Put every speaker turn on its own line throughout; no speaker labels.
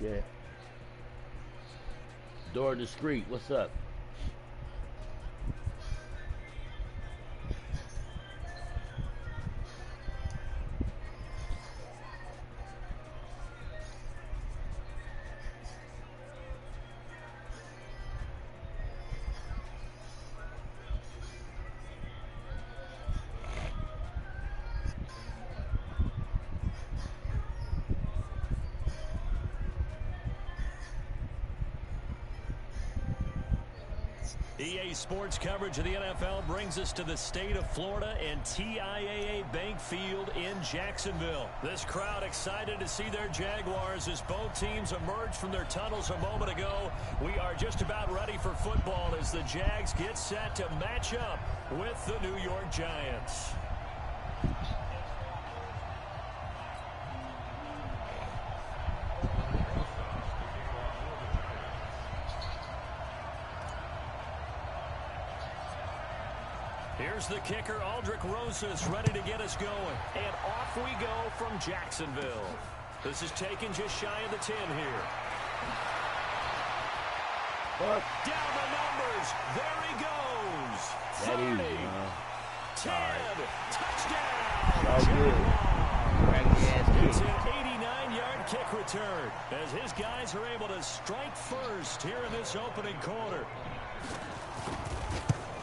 shit. Door discreet, what's up?
EA Sports coverage of the NFL brings us to the state of Florida and TIAA Bank Field in Jacksonville. This crowd excited to see their Jaguars as both teams emerged from their tunnels a moment ago. We are just about ready for football as the Jags get set to match up with the New York Giants. Here's the kicker, Aldrich Rosas, ready to get us going. And off we go from Jacksonville. This is taken just shy of the 10 here.
Fuck.
Down the numbers. There he goes. 30, 10, touchdown. It's an 89-yard kick return as his guys are able to strike first here in this opening quarter.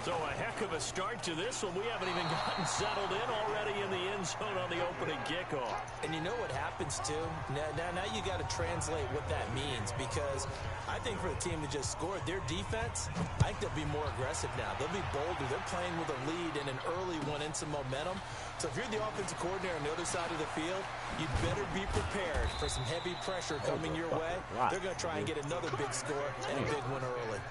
So a heck of a start to this one. We haven't even gotten settled in already in the end zone on the opening kickoff.
And you know what happens, too? Now you got to translate what that means, because I think for the team to just score, their defense, I think they'll be more aggressive now. They'll be bolder. They're playing with a lead and an early one and some momentum. So if you're the offensive coordinator on the other side of the field, you better be prepared for some heavy pressure coming your way. They're going to try and get another big score and a big one early.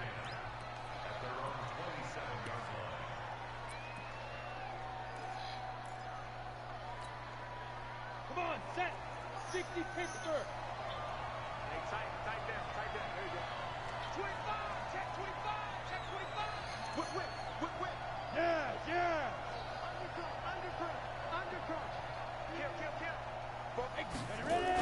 Set. 60 Pittsburgh. Hey, tight down. There you go. 25. Check 25. Check 25. Whip. Yeah. Undercut. Kill. Ready?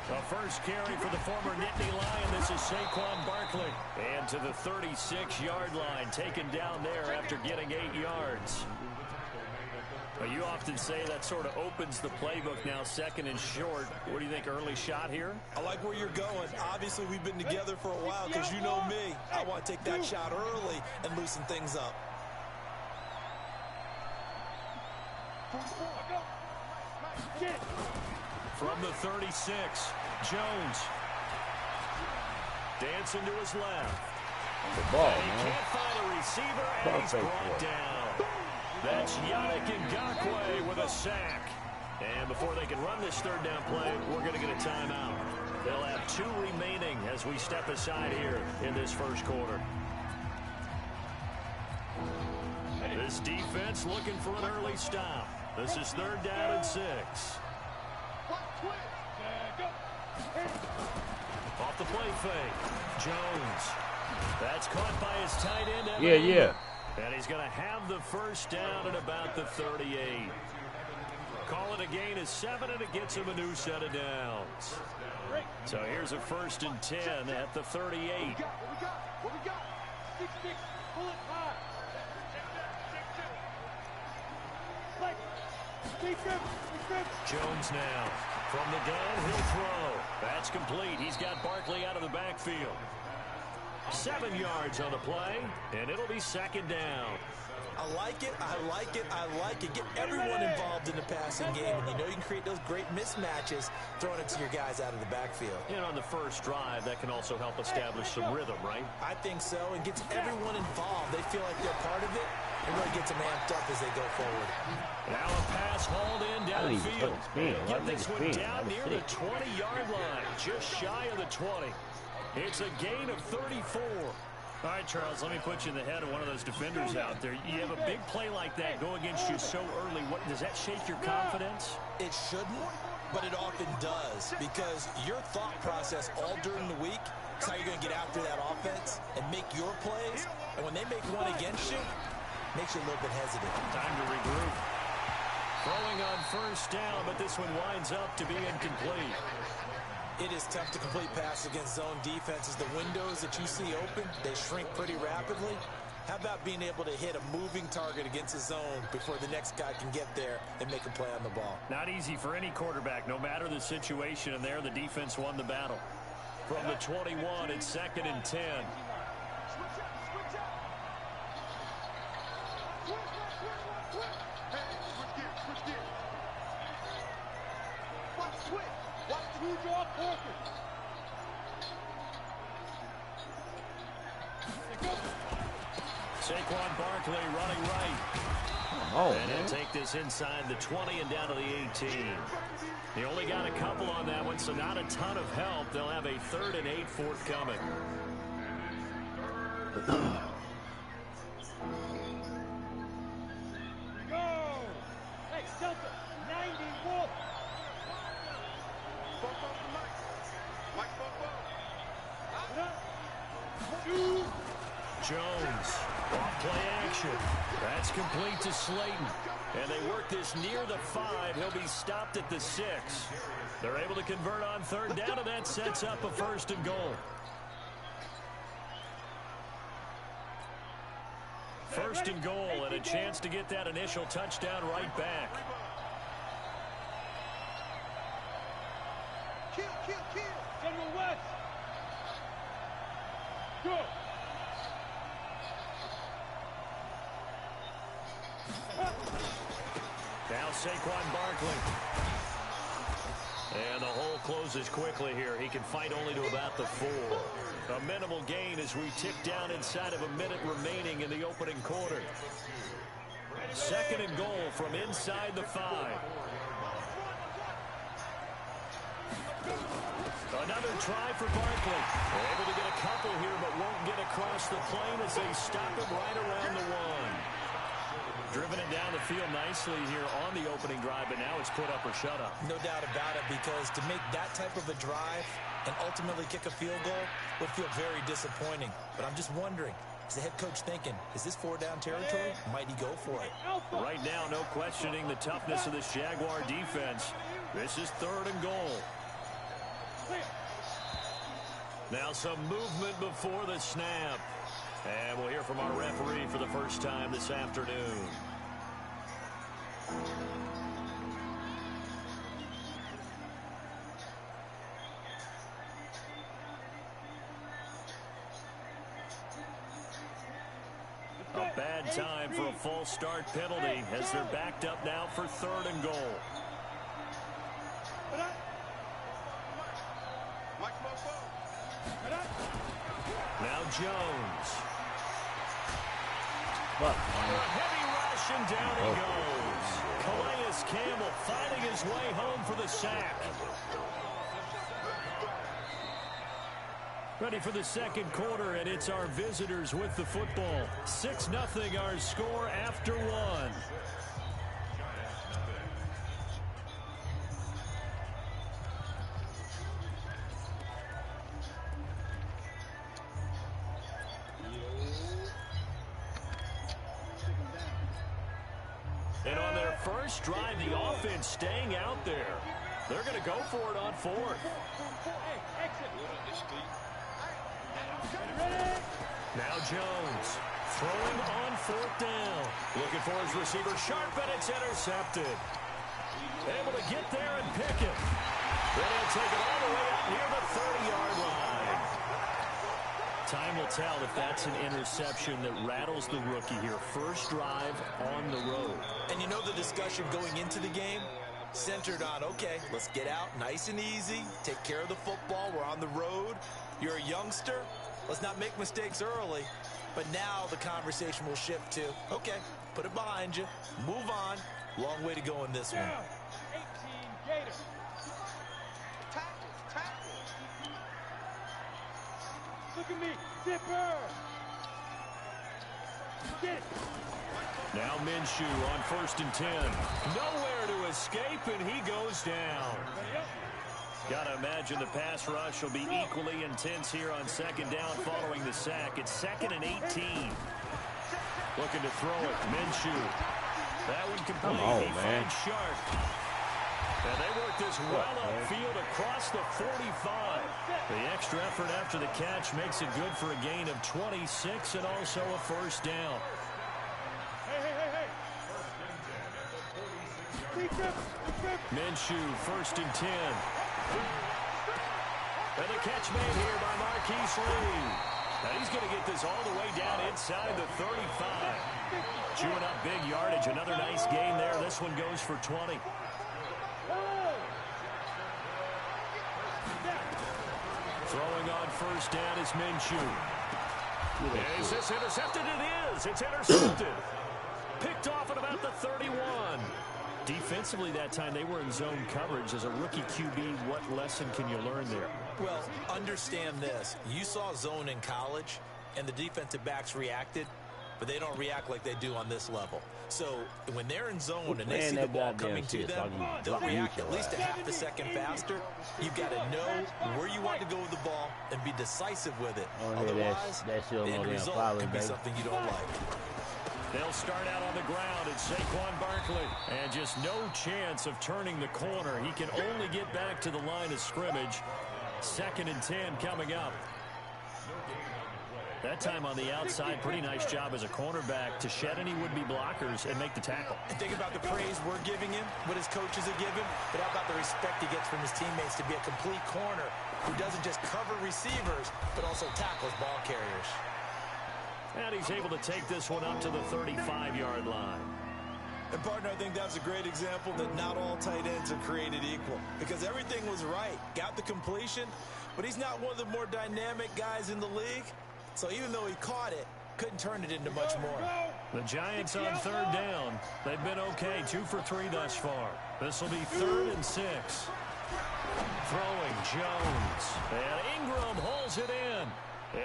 The first carry for the former Nittany Lion. This is Saquon Barkley. And to the 36-yard line, taken down there after getting 8 yards. You often say that sort of opens the playbook now, second and short. What do you think, early shot here?
I like where you're going. Obviously, we've been together for a while because you know me. I want to take that shot early and loosen things up.
From the 36, Jones. Dancing to his left.
The ball,
and he can't find a receiver, and he's brought down. That's Yannick Ngakoue with a sack. And before they can run this third down play, we're going to get a timeout. They'll have 2 remaining as we step aside here in this first quarter. This defense looking for an early stop. This is 3rd down and 6. Off the play fake. Jones. That's caught by his tight end.
Yeah.
And he's going to have the first down at about the 38. Call it a gain of 7, and it gets him a new set of downs. So here's a 1st and 10 at the 38.
What we got? 6-6. Pull it high.
Jones now. From the gun, he'll throw. That's complete. He's got Barkley out of the backfield. 7 yards on the play, and it'll be 2nd down.
I like it. Get everyone involved in the passing game, and you know you can create those great mismatches throwing it to your guys out of the backfield.
And on the first drive, that can also help establish some rhythm, right?
I think so, and gets everyone involved. They feel like they're part of it, and really gets them amped up as they go forward.
Now a pass hauled in downfield. Get this one down near the 20-yard line, just shy of the 20. It's a gain of 34. All right, Charles, let me put you in the head of one of those defenders out there. You have a big play like that go against you so early. Does that shake your confidence?
It shouldn't, but it often does, because your thought process all during the week is how you're going to get after that offense and make your plays. And when they make one against you, it makes you a little bit hesitant.
Time to regroup. Throwing on first down, but this one winds up to be incomplete.
It is tough to complete passes against zone defenses. The windows that you see open, they shrink pretty rapidly. How about being able to hit a moving target against a zone before the next guy can get there and make a play on the ball?
Not easy for any quarterback, no matter the situation, and there the defense won the battle. From the 21, it's 2nd and 10. Saquon Barkley running right.
Oh,
and
man.
he'll take this inside the 20 and down to the 18. He only got a couple on that one, so not a ton of help. They'll have a 3rd and 8 forthcoming. Jones, off play action. That's complete to Slayton. And they work this near the 5. He'll be stopped at the 6. They're able to convert on 3rd down, and that sets up a 1st and goal. 1st and goal, and a chance to get that initial touchdown right back.
Kill. General West. Go.
Now Saquon Barkley. And the hole closes quickly here. He can fight only to about the 4. A minimal gain as we tick down inside of a minute remaining in the opening quarter. 2nd and goal from inside the 5. Another try for Barkley. They're able to get a couple here, but won't get across the plane as they stop him right around the 1. Driven it down the field nicely here on the opening drive, but now it's put up or shut up.
No doubt about it, because to make that type of a drive and ultimately kick a field goal would feel very disappointing. But I'm just wondering, is the head coach thinking, is this 4-down territory? Might he go for it?
Right now, no questioning the toughness of this Jaguar defense. This is 3rd and goal. Now some movement before the snap. And we'll hear from our referee for the first time this afternoon. A bad time for a false start penalty as they're backed up now for 3rd and goal. Now Jones.
Fuck,
A heavy rush, and down he goes. Calais Campbell fighting his way home for the sack. Ready for the 2nd quarter, and it's our visitors with the football. 6-0 our score after 1. And on their first drive, the offense staying out there. They're going to go for it on 4th. Now Jones throwing on 4th down. Looking for his receiver sharp, and it's intercepted. Able to get there and pick it. Then he'll take it all the way out near the 30-yard line. Time will tell if that's an interception that rattles the rookie here. First drive on the road.
And you know the discussion going into the game? Centered on, okay, let's get out nice and easy, take care of the football, we're on the road. You're a youngster, let's not make mistakes early. But now the conversation will shift to, okay, put it behind you, move on. Long way to go in this one.
18 Gators. Tackle. Look at me, Zipper. Get it.
Now Minshew on 1st and 10. Nowhere to escape, and he goes down. Got to imagine the pass rush will be equally intense here on 2nd down following the sack. It's 2nd and 18. Looking to throw it. Minshew. That one complete.
Come on,
he
man.
finds Sharp. And they work this well upfield across the 45. The extra effort after the catch makes it good for a gain of 26 and also a first down. Minshew, 1st and 10. And the catch made here by Marquise Lee. And he's going to get this all the way down inside the 35. Chewing up big yardage. Another nice gain there. This one goes for 20. Throwing on 1st down is Minshew. Is this intercepted? It is. It's intercepted. Picked off at about the 31. Defensively that time, they were in zone coverage. As a rookie QB, what lesson can you learn there?
Well, understand this. You saw zone in college, and the defensive backs reacted, but they don't react like they do on this level. So when they're in zone and they see the ball coming to them, they'll react at least a half a second faster. You've got to know where you want to go with the ball and be decisive with it. Otherwise, the end result can be something you don't like.
They'll start out on the ground. It's Saquon Barkley. And just no chance of turning the corner. He can only get back to the line of scrimmage. 2nd and 10 coming up. That time on the outside, pretty nice job as a cornerback to shed any would-be blockers and make the tackle.
And think about the praise we're giving him, what his coaches have given, but how about the respect he gets from his teammates to be a complete corner who doesn't just cover receivers, but also tackles ball carriers.
And he's able to take this one up to the 35-yard line.
And, partner, I think that's a great example that not all tight ends are created equal because everything was right. Got the completion, but he's not one of the more dynamic guys in the league. So even though he caught it, couldn't turn it into much more.
The Giants on 3rd down. They've been okay, 2 for 3 thus far. This will be 3rd and 6. Throwing Jones. And Ingram holds it in.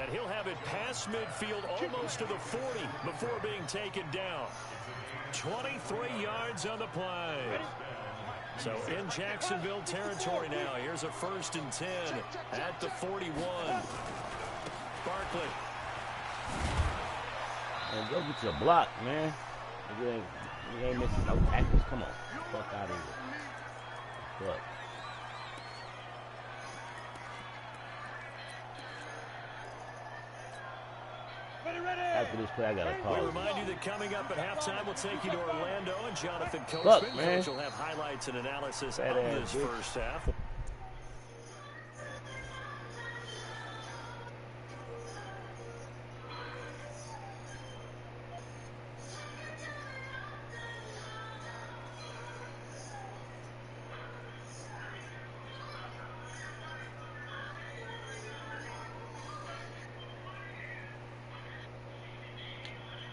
And he'll have it past midfield almost to the 40 before being taken down. 23 yards on the play. So in Jacksonville territory now. Here's a 1st and 10 at the 41. Barkley.
And go get your block, man. You ain't missing no tackles. Come on. Fuck out of here. Fuck. After this play, I got a call.
We remind you that coming up at halftime, we'll take you to Orlando, and Jonathan Coachman. Coach will have highlights and analysis of this first half.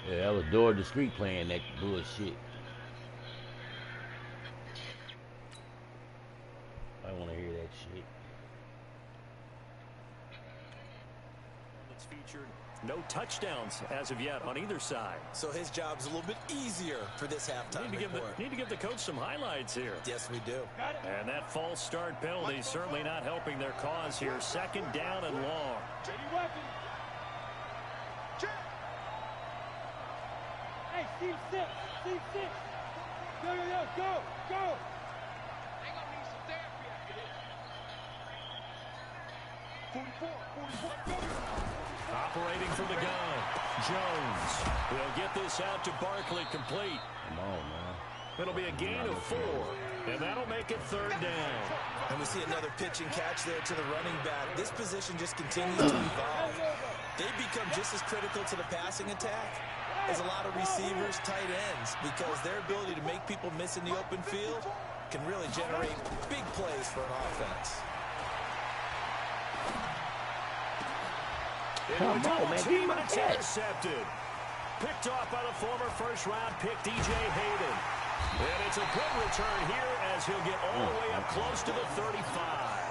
Yeah, that was Door Discreet playing that bullshit. I want to hear that shit.
It's featured no touchdowns as of yet on either side.
So his job's a little bit easier for this halftime report.
Need to give the coach some highlights here.
Yes, we do.
And that false start penalty certainly not helping their cause here. 2nd down and long.
Hey, Steve 6. Steve 6. Go. Hang on, need some therapy after this. 44, go.
Operating from the gun. Jones will get this out to Barkley complete.
Come on, man.
It'll be a gain of 4, and that'll make it 3rd down.
And we see another pitch and catch there to the running back. This position just continues to evolve. They become just as critical to the passing attack as a lot of receivers, tight ends, because their ability to make people miss in the open field can really generate big plays for an offense.
Come on, man.
Team and it's intercepted. Picked off by the former first-round pick, DJ Hayden. And it's a good return here as he'll get all the way up close to the 35.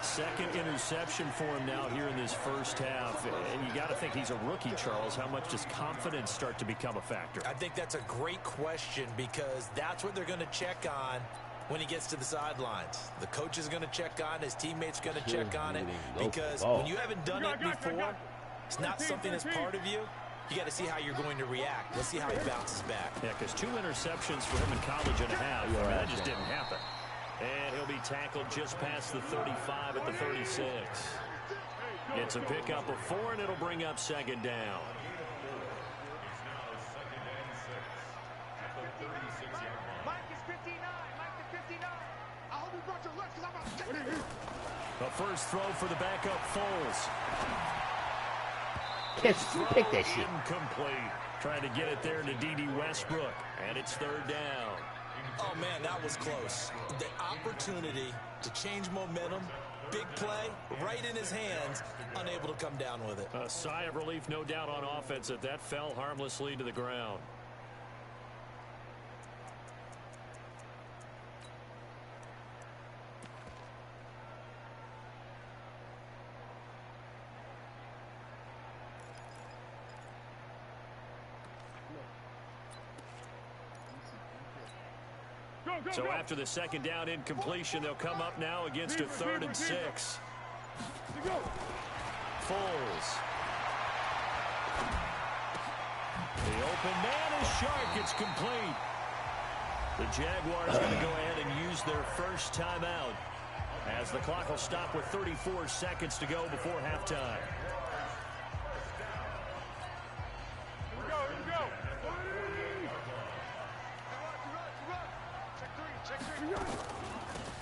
2nd interception for him now here in this first half. And you got to think he's a rookie, Charles. How much does confidence start to become a factor?
I think that's a great question because that's what they're going to check on when he gets to the sidelines. The coach is going to check on, his teammates going to check on it because when you haven't done it before, it's not something that's part of you. You got to see how you're going to react. Let's see how he bounces back.
Yeah, because 2 interceptions for him in college and a half. I mean, that just didn't happen. And he'll be tackled just past the 35 at the 36. Gets a pickup of 4, and it'll bring up second down. The first throw for the backup Foles.
Pick that shit.
Incomplete. Trying to get it there to D.D. Westbrook. And it's third down.
Oh, man, that was close. The opportunity to change momentum, big play, right in his hands, unable to come down with it.
A sigh of relief, no doubt, on offense that fell harmlessly to the ground. So after the second down incompletion, they'll come up now against a 3rd and 6. Foles. The open man is sharp. It's complete. The Jaguars are going to go ahead and use their first timeout as the clock will stop with 34 seconds to go before halftime.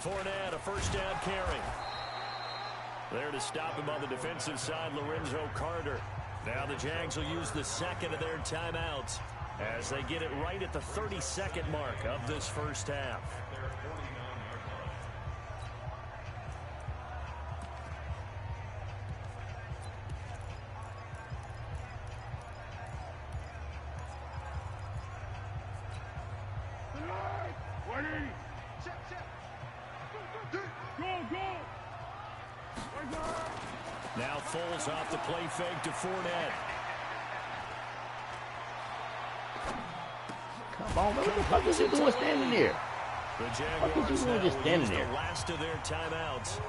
Fournette, a first down carry. There to stop him on the defensive side, Lorenzo Carter. Now the Jags will use the second of their timeouts as they get it right at the 32nd mark of this first half. Now Foles off the play fake to Fournette.
Come on, man. What the fuck is he doing standing there?
The Jaguars now
just standing there?
The last of their timeouts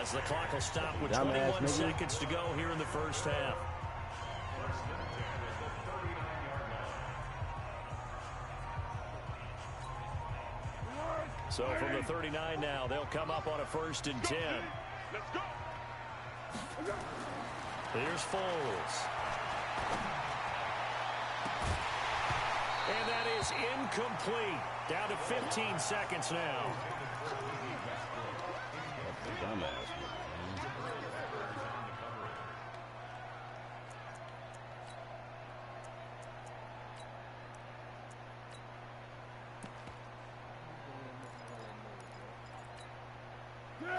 as the clock will stop with 21 seconds to go here in the first half. So from the 39 now, they'll come up on a 1st and 10.
Let's go.
Here's Foles. And that is incomplete. Down to 15 seconds now.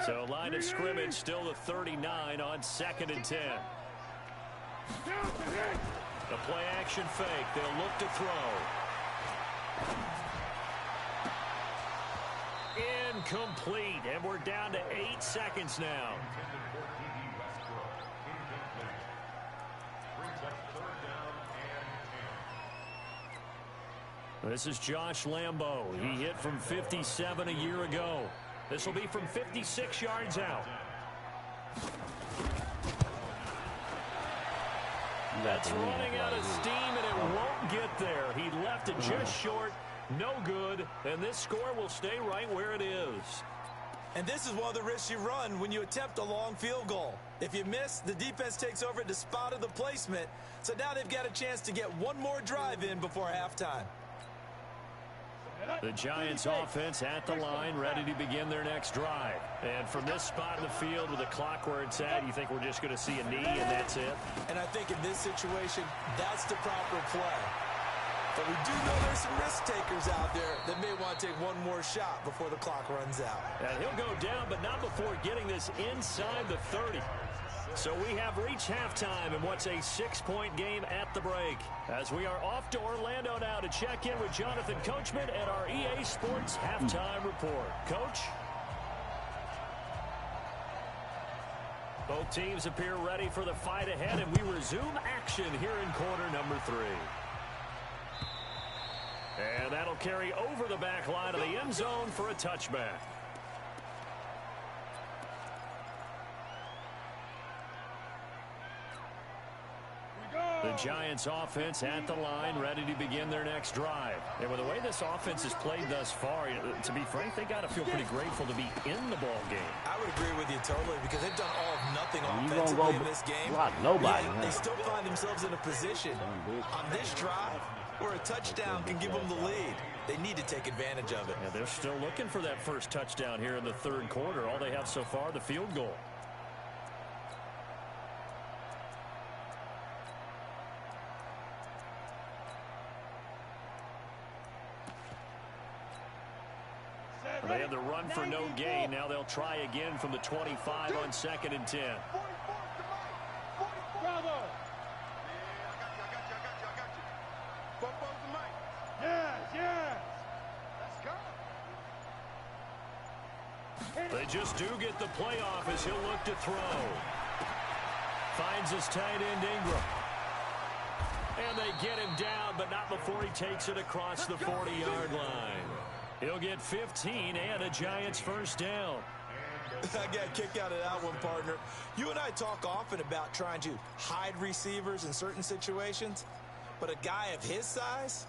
So line of scrimmage still the 39 on 2nd and 10. The play action fake. They'll look to throw. Incomplete. And we're down to 8 seconds now. This is Josh Lambo. He hit from 57 a year ago. This will be from 56 yards out. That's running out of steam, and it won't get there. He left it just short. No good. And this score will stay right where it is.
And this is one of the risks you run when you attempt a long field goal. If you miss, the defense takes over at the spot of the placement. So now they've got a chance to get one more drive in before halftime.
The Giants offense at the line, ready to begin their next drive. And from this spot in the field with the clock where it's at, you think we're just going to see a knee and that's it?
And I think in this situation, that's the proper play. But we do know there's some risk takers out there that may want to take one more shot before the clock runs out.
And he'll go down, but not before getting this inside the 30. So we have reached halftime in what's a 6-point game at the break. As we are off to Orlando now to check in with Jonathan Coachman at our EA Sports Halftime Report. Coach? Both teams appear ready for the fight ahead, and we resume action here in quarter number 3. And that'll carry over the back line of the end zone for a touchback. The Giants offense at the line, ready to begin their next drive. And with the way this offense has played thus far, to be frank, they got to feel pretty grateful to be in the ball game.
I would agree with you totally because they've done all of nothing offensively in this game.
Block nobody.
They still find themselves in a position on this drive where a touchdown can give them the lead. They need to take advantage of it.
Yeah, they're still looking for that first touchdown here in the third quarter. All they have so far, the field goal. They had the run for no gain. Now they'll try again from the 25 on 2nd and 10.
Bravo. Yes, yes. Let's go.
They just do get the playoff as he'll look to throw. Finds his tight end Ingram. And they get him down, but not before he takes it across the 40-yard line. He'll get 15 and a Giants first down.
I got a kick out of that one, partner. You and I talk often about trying to hide receivers in certain situations, but a guy of his size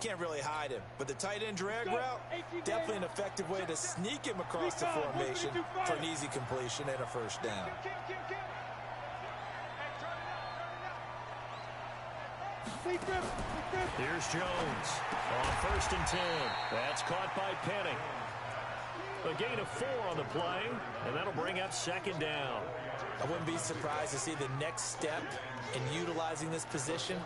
can't really hide him. But the tight end drag route, definitely an effective way to sneak him across the formation for an easy completion and a first down.
Here's Jones on 1st and 10. That's caught by Penning. A gain of 4 on the play, and that'll bring up 2nd down.
I wouldn't be surprised to see the next step in utilizing this position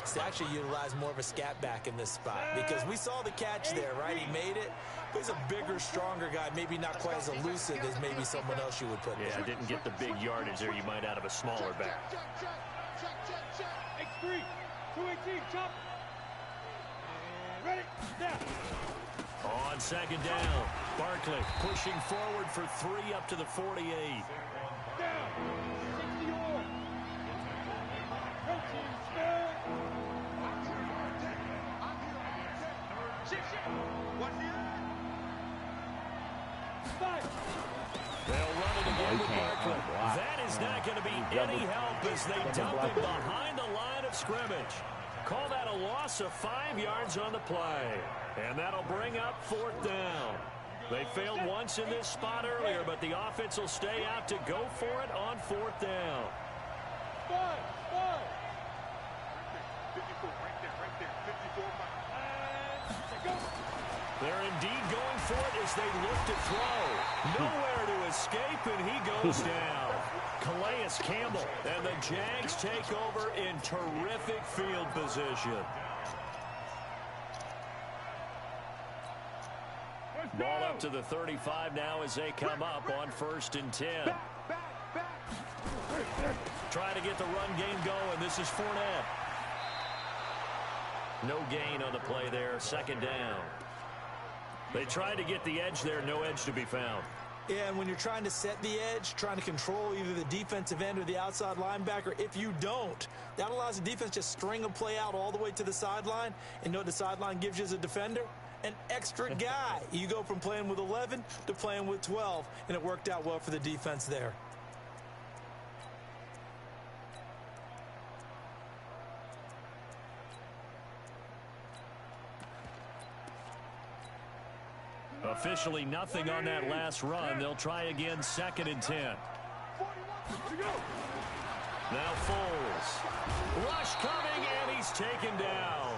is to actually utilize more of a scat back in this spot, because we saw the catch there, right? He made it, but he's a bigger, stronger guy, maybe not quite as elusive as maybe someone else you would put there.
Yeah, didn't get the big yardage there you might out of a smaller back.
X3, 218, chop. And ready, now.
On 2nd down, Barkley pushing forward for 3 up to the 48.
Down, 60-yard. Coaching spell. Five.
They'll run it again with Barkley. That is not going to be any help as they dump him behind the line of scrimmage. Call that a loss of 5 yards on the play. And that'll bring up 4th down. They failed once in this spot earlier, but the offense will stay out to go for it on 4th down.
5.
54, right there, 54 miles.
Go.
They're indeed going for it as they look to throw. Nowhere to escape, and he goes down. Calais Campbell, and the Jags take over in terrific field position. Ball up to the 35 now as they come up on 1st and 10. Trying to get the run game going. This is Fournette. No gain on the play there. 2nd down. They tried to get the edge there. No edge to be found.
Yeah, and when you're trying to set the edge, trying to control either the defensive end or the outside linebacker, if you don't, that allows the defense to string a play out all the way to the sideline. And know what the sideline gives you as a defender? An extra guy. You go from playing with 11 to playing with 12, and it worked out well for the defense there.
Officially nothing on that last run. They'll try again 2nd and 10. Now Foles. Rush coming, and he's taken down.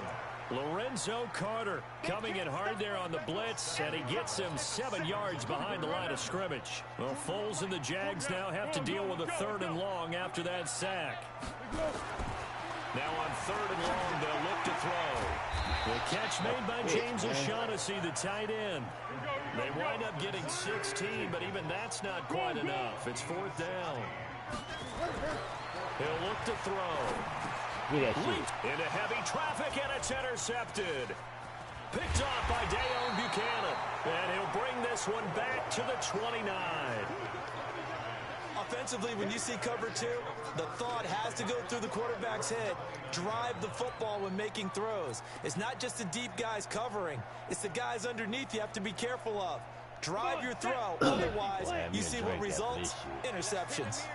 Lorenzo Carter coming in hard there on the blitz, and he gets him 7 yards behind the line of scrimmage. Well, Foles and the Jags now have to deal with a 3rd and long after that sack. Now on 3rd and long, they'll look to throw. The catch made by James O'Shaughnessy, the tight end. They wind up getting 16, but even that's not quite enough. It's 4th down. He'll look to throw. Leaped into heavy traffic, and it's intercepted. Picked off by Dayon Buchanan. And he'll bring this one back to the 29.
Offensively, when you see cover 2, the thought has to go through the quarterback's head. Drive the football when making throws. It's not just the deep guys covering. It's the guys underneath you have to be careful of. Drive your throw. Otherwise, you see what results? Interceptions.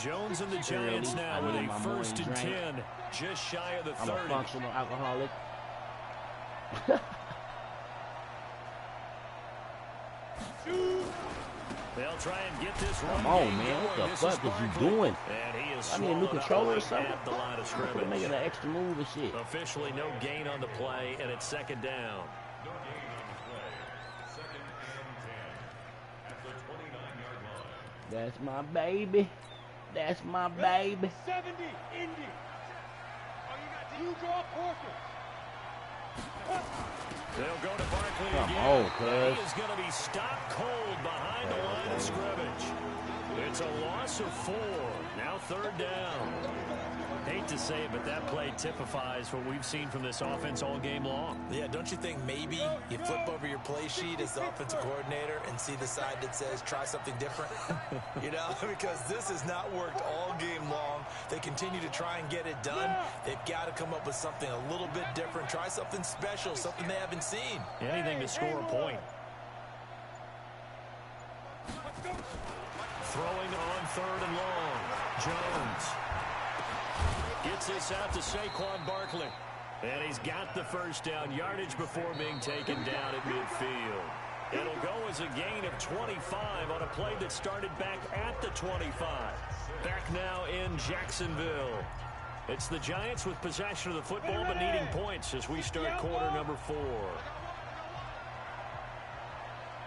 Jones and the Giants now with a 1st and 10, just shy of the 30.
I'm a functional alcoholic.
They'll try and get this run.
Come on, man. What the fuck is you doing?
And he is
I need a new controller or something.
at the line of
Could have
scrimmage.
made an extra move and shit.
Officially no gain on the play, and it's 2nd down.
No gain on the play. 2nd and 10 at the 29-yard line.
That's my baby. That's my baby.
70, Indy. You draw Porter.
They'll go to Barkley
Come
again.
on, cuz.
He is going to be stopped cold behind the line of scrimmage. It's a loss of 4. Now 3rd down. Hate to say it, but that play typifies what we've seen from this offense all game long.
Yeah, don't you think maybe you flip over your play sheet as the offensive coordinator and see the side that says try something different? You know, because this has not worked all game long. They continue to try and get it done. They've got to come up with something a little bit different. Try something special, something they haven't seen.
Anything to score a point. Throwing on 3rd and long. Jones gets this out to Saquon Barkley. And he's got the 1st down, yardage before being taken down at midfield. It'll go as a gain of 25 on a play that started back at the 25. Back now in Jacksonville. It's the Giants with possession of the football but needing points as we start quarter number 4.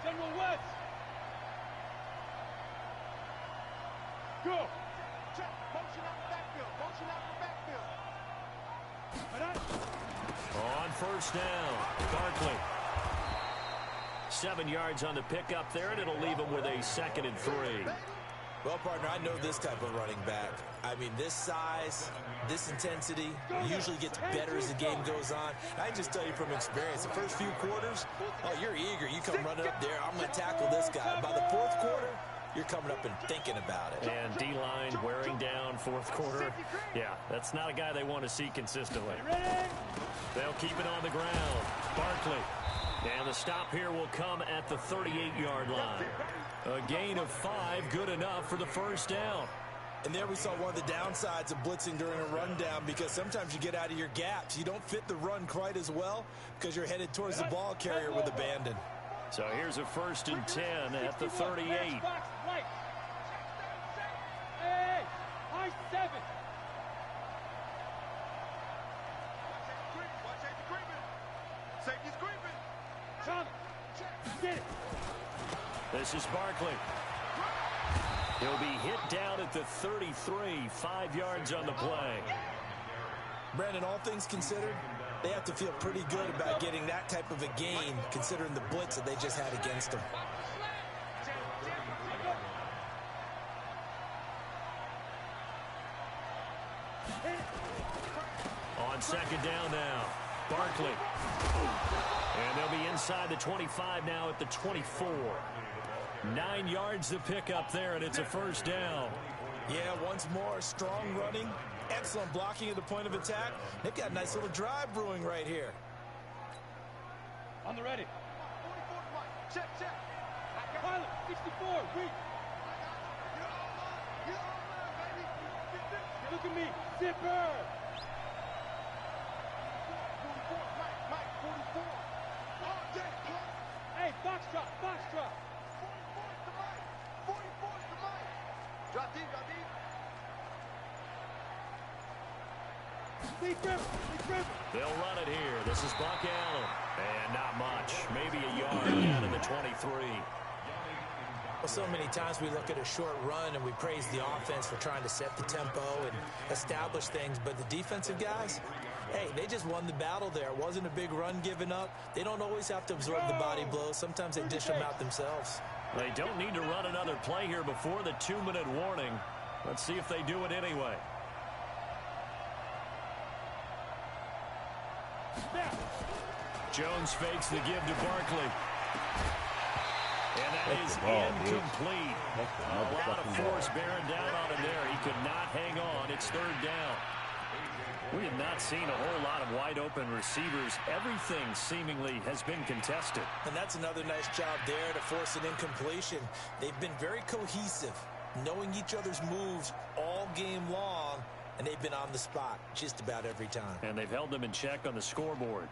General West. Go. Check. Motion out the backfield. Motion out the backfield.
On 1st down, Barkley. 7 yards on the pickup there, and it'll leave him with a 2nd and 3.
Well, partner, I know this type of running back. I mean, this size, this intensity usually gets better as the game goes on. I can just tell you from experience, the first few quarters, oh, you're eager. You come running up there, I'm going to tackle this guy. By the 4th quarter, you're coming up and thinking about it.
And D-line wearing down 4th quarter. Yeah, that's not a guy they want to see consistently. They'll keep it on the ground. Barkley. And the stop here will come at the 38-yard line. A gain of 5, good enough for the 1st down.
And there we saw one of the downsides of blitzing during a rundown, because sometimes you get out of your gaps. You don't fit the run quite as well because you're headed towards the ball carrier with abandon.
So here's a 1st and 10 at the 38.
Hey, high 7.
Safety's creeping.
Tommy, get it.
This is Barkley. He'll be hit down at the 33, 5 yards on the play.
Brandon, all things considered, they have to feel pretty good about getting that type of a gain, considering the blitz that they just had against them.
On 2nd down now, Barkley. And they'll be inside the 25 now at the 24. 9 yards to pick up there, and it's a 1st down.
Yeah, once more, strong running, excellent blocking at the point of attack. They've got a nice little drive brewing right here.
On the ready. Check. Pilot, 64, weak. Look at me, zipper. 44. Hey, box drop. 44 to Mike. Drop deep. Lee Griffin.
They'll run it here. This is Buck Allen. And not much. Maybe a yard down in the 23.
Well, so many times we look at a short run and we praise the offense for trying to set the tempo and establish things, but the defensive guys, hey, they just won the battle there. It wasn't a big run given up. They don't always have to absorb the body blows. Sometimes they dish them out themselves.
They don't need to run another play here before the 2-minute warning. Let's see if they do it anyway. Jones fakes the give to Barkley. And that is incomplete. A lot of force bearing down on him there. He could not hang on. It's 3rd down. We have not seen a whole lot of wide open receivers. Everything seemingly has been contested.
And that's another nice job there to force an incompletion. They've been very cohesive. knowing each other's moves all game long, and they've been on the spot just about every time.
And they've held them in check on the scoreboard.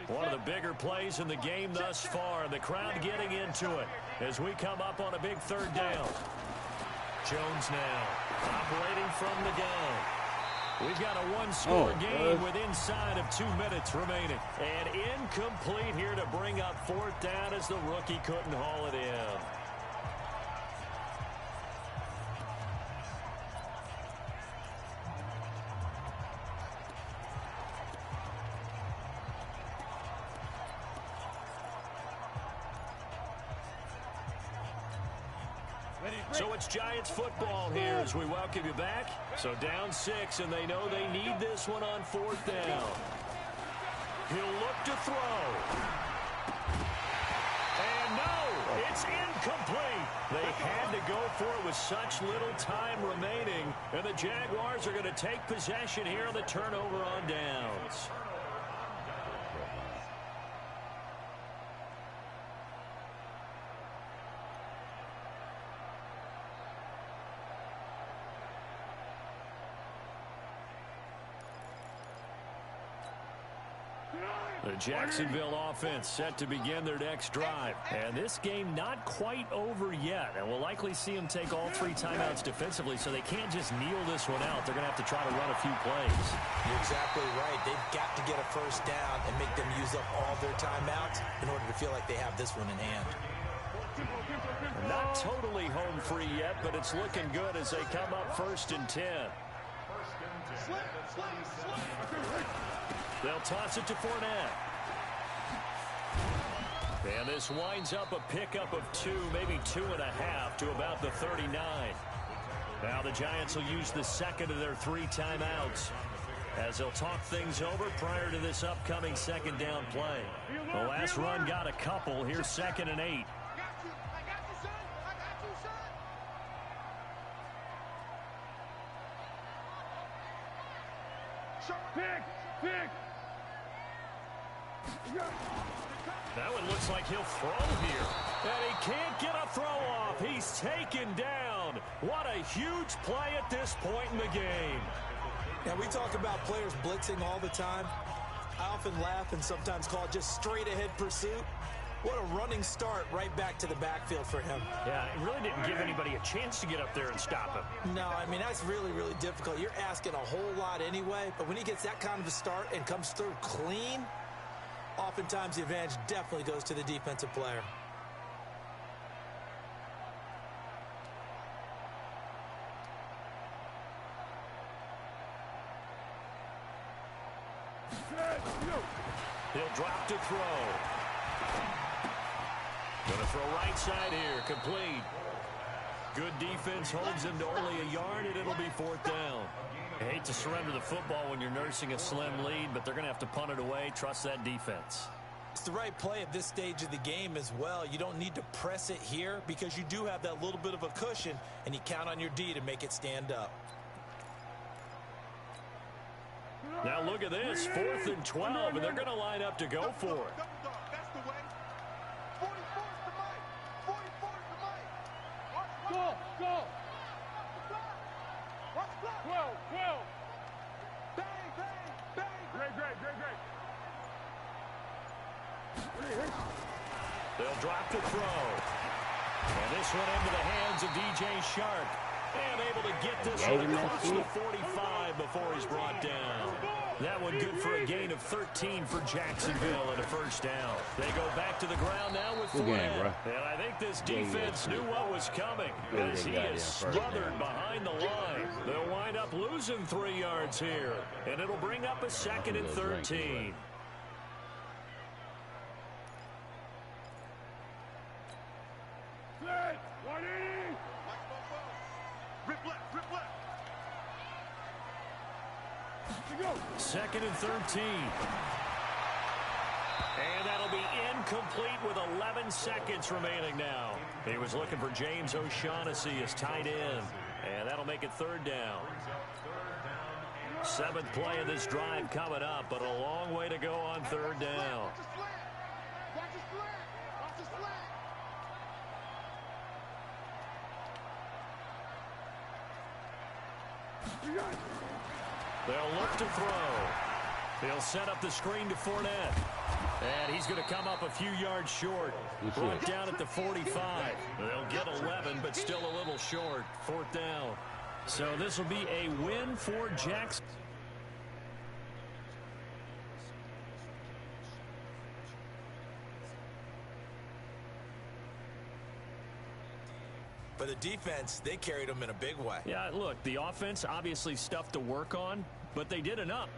One of the bigger plays in the game thus far. The crowd getting into it as we come up on a big third down. Jones now operating from the gun. We've got a one-score game with inside of 2 minutes remaining. And incomplete here to bring up fourth down as the rookie couldn't haul it in. So it's Giants football here as we welcome you back. So down 6, and they know they need this one on fourth down. He'll look to throw. And no, it's incomplete. They had to go for it with such little time remaining. And the Jaguars are going to take possession here on the turnover on downs. The Jacksonville offense set to begin their next drive. And this game not quite over yet. And we'll likely see them take all 3 timeouts defensively, so they can't just kneel this one out. They're going to have to try to run a few plays.
You're exactly right. They've got to get a first down and make them use up all their timeouts in order to feel like they have this one in hand.
Not totally home free yet, but it's looking good as they come up 1st and 10. They'll toss it to Fournette. And this winds up a pickup of 2, maybe 2.5 to about the 39. Now the Giants will use the second of their 3 timeouts as they'll talk things over prior to this upcoming second down play. The last run got a couple. Here's 2nd and 8.
Pick.
That one looks like he'll throw here. And he can't get a throw off. He's taken down. What a huge play at this point in the game.
Now, we talk about players blitzing all the time. I often laugh and sometimes call it just straight-ahead pursuit. What a running start right back to the backfield for him.
Yeah, it really didn't give anybody a chance to get up there and stop him.
No, I mean, that's really, really difficult. You're asking a whole lot anyway, but when he gets that kind of a start and comes through clean, oftentimes the advantage definitely goes to the defensive player.
He'll drop to throw. Going to throw right side here, complete. Good defense holds him to only a yard, and it'll be 4th down. I hate to surrender the football when you're nursing a slim lead, but they're going to have to punt it away. Trust that defense.
It's the right play at this stage of the game as well. You don't need to press it here because you do have that little bit of a cushion, and you count on your D to make it stand up.
Now look at this, 4th and 12, and they're going to line up to go for it.
That's the way. 44's the mic. 44's the mic. Go. Watch the clock. 12. Bang. Great.
They'll drop to throw. And this one into the hands of DJ Shark. And able to get this one across the 45 before he's brought down. That one good for a gain of 13 for Jacksonville and a first down. They go back to the ground now with Fournette. And I think this defense knew what was coming as he is smothered behind the line. They'll wind up losing 3 yards here. And it'll bring up a 2nd and 13. Second and 13. And that'll be incomplete with 11 seconds remaining now. He was looking for James O'Shaughnessy as tight end. And that'll make it 3rd down. 7th play of this drive coming up, but a long way to go on 3rd down. They'll look to throw. He'll set up the screen to Fournette. And he's going to come up a few yards short. Brought down at the 45. They'll get 11, but still a little short. 4th down. So this will be a win for Jackson.
For the defense, they carried them in a big way.
Yeah, look, the offense obviously stuff to work on, but they did enough.